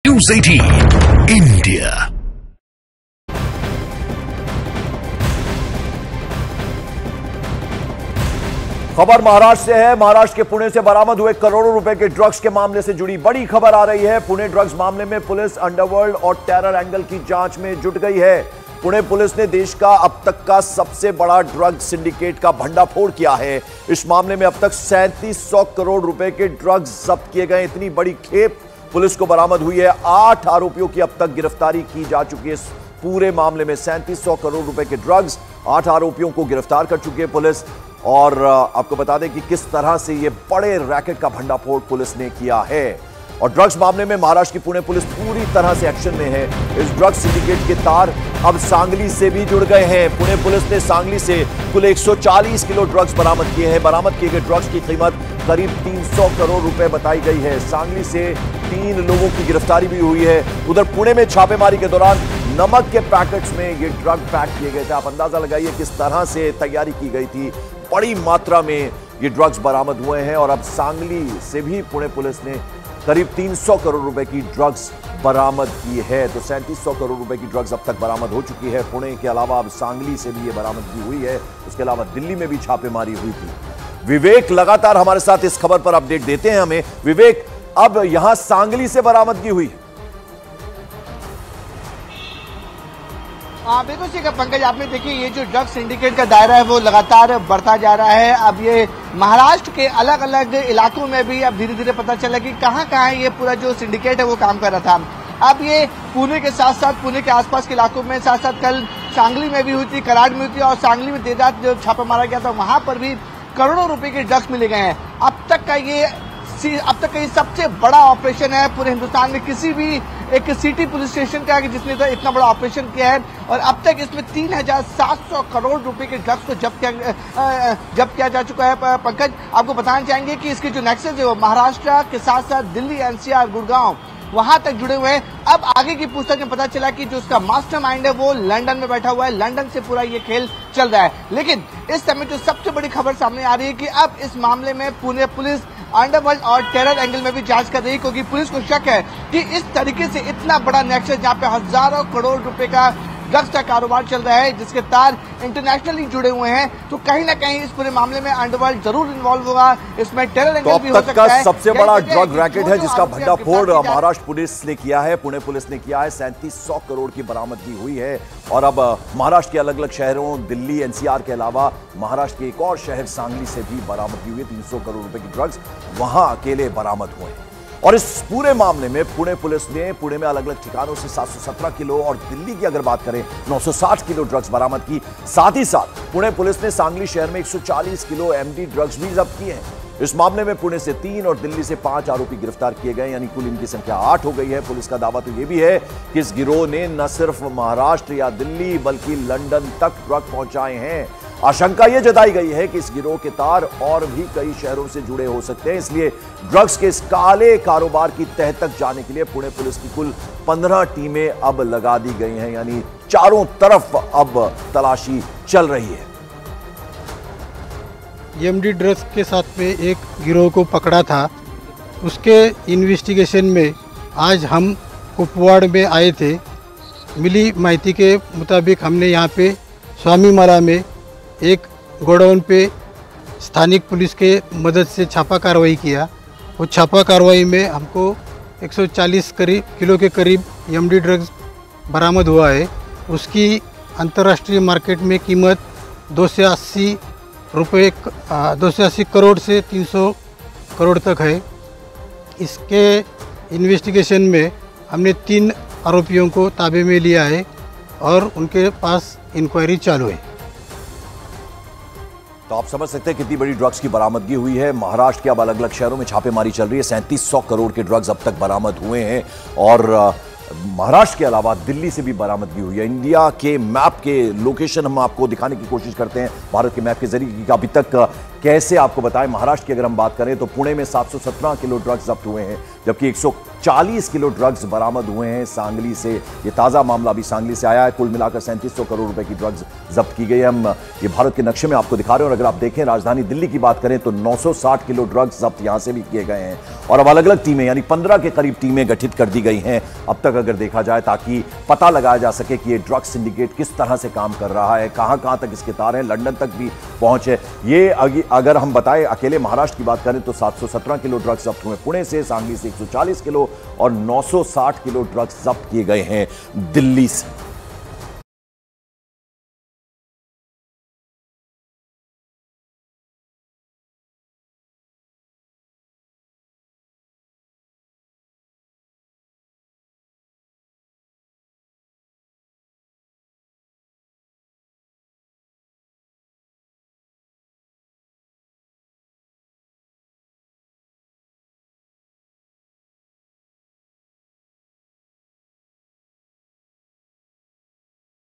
News 18 India। खबर महाराष्ट्र से है। महाराष्ट्र के पुणे से बरामद हुए करोड़ों रुपए के ड्रग्स के मामले से जुड़ी बड़ी खबर आ रही है। पुणे ड्रग्स मामले में पुलिस अंडरवर्ल्ड और टेरर एंगल की जांच में जुट गई है। पुणे पुलिस ने देश का अब तक का सबसे बड़ा ड्रग सिंडिकेट का भंडाफोड़ किया है। इस मामले में अब तक 3700 करोड़ रुपए के ड्रग्स जब्त किए गए। इतनी बड़ी खेप पुलिस को बरामद हुई है। 8 आरोपियों की अब तक गिरफ्तारी की जा चुकी है। इस पूरे मामले में 3700 करोड़ रुपए के ड्रग्स, 8 आरोपियों को गिरफ्तार कर चुकी है पुलिस। और आपको बता दें कि किस तरह से ये बड़े रैकेट का भंडाफोड़ पुलिस ने किया है। और ड्रग्स मामले में महाराष्ट्र की पुणे पुलिस पूरी तरह से एक्शन में है। इस ड्रग्स सिंडिकेट के तार अब सांगली से भी जुड़ गए हैं। पुणे पुलिस ने सांगली से कुल 140 किलो ड्रग्स बरामद किए हैं। बरामद किए गए ड्रग्स की कीमत करीब 300 करोड़ रुपए बताई गई है। सांगली से 3 लोगों की गिरफ्तारी भी हुई है। उधर पुणे में छापेमारी के दौरान नमक के पैकेट्स में ये ड्रग पैक किए गए थे। आप अंदाजा लगाइए किस तरह से तैयारी की गई थी। बड़ी मात्रा में ये ड्रग्स बरामद हुए हैं। और अब सांगली से भी पुणे पुलिस ने करीब 300 करोड़ रुपए की ड्रग्स बरामद की है। तो 3700 करोड़ रुपए की ड्रग्स अब तक बरामद हो चुकी है। पुणे के अलावा अब सांगली से भी ये बरामदगी हुई है। उसके अलावा दिल्ली में भी छापेमारी हुई थी। विवेक लगातार हमारे साथ इस खबर पर अपडेट देते हैं हमें। विवेक, अब यहां सांगली से बरामदगी हुई। बिल्कुल ठीक है पंकज, आपने देखिए ये जो ड्रग सिंडिकेट का दायरा है वो लगातार बढ़ता जा रहा है। अब ये महाराष्ट्र के अलग अलग इलाकों में भी अब धीरे धीरे पता चला कि कहाँ कहाँ ये पूरा जो सिंडिकेट है वो काम कर रहा था। अब ये पुणे के साथ साथ पुणे के आसपास के इलाकों में साथ साथ कल सांगली में भी हुई थी, कराड़ में हुई थी और सांगली में देर रात जो छापा मारा गया था वहां पर भी करोड़ों रुपए के ड्रग्स मिले गए हैं। अब तक का ये सबसे बड़ा ऑपरेशन है पूरे हिंदुस्तान में किसी भी एक सिटी पुलिस स्टेशन का जिसने तो इतना बड़ा ऑपरेशन किया है। और अब तक इसमें 3700 करोड़ रुपए के ड्रग्स को जब्त किया जा चुका है। पंकज, आपको बताना चाहेंगे कि इसके जो नेक्सस है वो महाराष्ट्र के साथ साथ दिल्ली, एनसीआर, गुड़गांव वहां तक जुड़े हुए हैं। अब आगे की पूछताछ में पता चला कि जो उसका मास्टरमाइंड है वो लंदन में बैठा हुआ है। लंदन से पूरा ये खेल चल रहा है। लेकिन इस समय जो सबसे बड़ी खबर सामने आ रही है कि अब इस मामले में पुणे पुलिस अंडरवर्ल्ड और टेरर एंगल में भी जांच कर रही है, क्योंकि पुलिस को शक है कि इस तरीके से इतना बड़ा नेक्सस जहां पे हजारों करोड़ रुपए का ड्रग्स का कारोबार चल रहा है जिसके तार इंटरनेशनली जुड़े हुए हैं, तो कहीं ना कहीं इस पूरे मामले में अंडरवर्ल्ड जरूर इन्वॉल्व होगा। इसमें टेरर एंगल भी हो सकता है। सबसे बड़ा ड्रग रैकेट है जिसका भंडाफोड़ महाराष्ट्र पुलिस ने किया है, पुणे पुलिस ने किया है। 3700 करोड़ की बरामदगी हुई है। और अब महाराष्ट्र के अलग अलग शहरों, दिल्ली, एनसीआर के अलावा महाराष्ट्र के एक और शहर सांगली से भी बरामदगी हुई है। 300 करोड़ रुपए की ड्रग्स वहां अकेले बरामद हुए। और इस पूरे मामले में पुणे पुलिस ने पुणे में अलग अलग ठिकानों से 717 किलो और दिल्ली की अगर बात करें 960 किलो ड्रग्स बरामद की। साथ ही साथ पुणे पुलिस ने सांगली शहर में 140 किलो एमडी ड्रग्स भी जब्त किए हैं। इस मामले में पुणे से 3 और दिल्ली से 5 आरोपी गिरफ्तार किए गए, यानी कुल इनकी संख्या 8 हो गई है। पुलिस का दावा तो यह भी है कि इस गिरोह ने न सिर्फ महाराष्ट्र या दिल्ली बल्कि लंदन तक ड्रग पहुंचाए हैं। आशंका यह जताई गई है कि इस गिरोह के तार और भी कई शहरों से जुड़े हो सकते हैं। इसलिए ड्रग्स के इस काले कारोबार की तह तक जाने के लिए पुणे पुलिस की कुल 15 टीमें अब लगा दी गई हैं, यानी चारों तरफ अब तलाशी चल रही है। एमडी ड्रग्स के साथ में एक गिरोह को पकड़ा था। उसके इन्वेस्टिगेशन में आज हम कुपवाड़ में आए थे। मिली माहिती के मुताबिक हमने यहाँ पे स्वामी माला में एक गोडाउन पे स्थानिक पुलिस के मदद से छापा कार्रवाई किया। वो छापा कार्रवाई में हमको 140 किलो के करीब एमडी ड्रग्स बरामद हुआ है। उसकी अंतर्राष्ट्रीय मार्केट में कीमत 280 करोड़ से 300 करोड़ तक है। इसके इन्वेस्टिगेशन में हमने 3 आरोपियों को ताबे में लिया है और उनके पास इंक्वायरी चालू है। तो आप समझ सकते हैं कितनी बड़ी ड्रग्स की बरामदगी हुई है। महाराष्ट्र के अब अलग अलग शहरों में छापेमारी चल रही है। 3700 करोड़ के ड्रग्स अब तक बरामद हुए हैं। और महाराष्ट्र के अलावा दिल्ली से भी बरामदगी हुई है। इंडिया के मैप के लोकेशन हम आपको दिखाने की कोशिश करते हैं भारत के मैप के जरिए कि अभी तक कैसे आपको बताएं। महाराष्ट्र की अगर हम बात करें तो पुणे में 717 किलो ड्रग्स जब्त हुए हैं, जबकि 140 किलो ड्रग्स बरामद हुए हैं सांगली से। ये ताजा मामला अभी सांगली से आया है। कुल मिलाकर 3700 करोड़ रुपए की ड्रग्स जब्त की गई है। हम ये भारत के नक्शे में आपको दिखा रहे हैं, और अगर आप देखें राजधानी दिल्ली की बात करें तो 960 किलो ड्रग्स जब्त यहां से भी किए गए हैं। और अब अलग अलग टीमें यानी 15 के करीब टीमें गठित कर दी गई हैं अब तक अगर देखा जाए, ताकि पता लगाया जा सके कि ये ड्रग्स सिंडिकेट किस तरह से काम कर रहा है, कहां तक इसके तार हैं, लंदन तक भी पहुंचे। ये अगर हम बताएं अकेले महाराष्ट्र की बात करें तो 717 किलो ड्रग्स जब्त हुए पुणे से, सांगली से 140 किलो और 960 किलो ड्रग्स जब्त किए गए हैं दिल्ली से।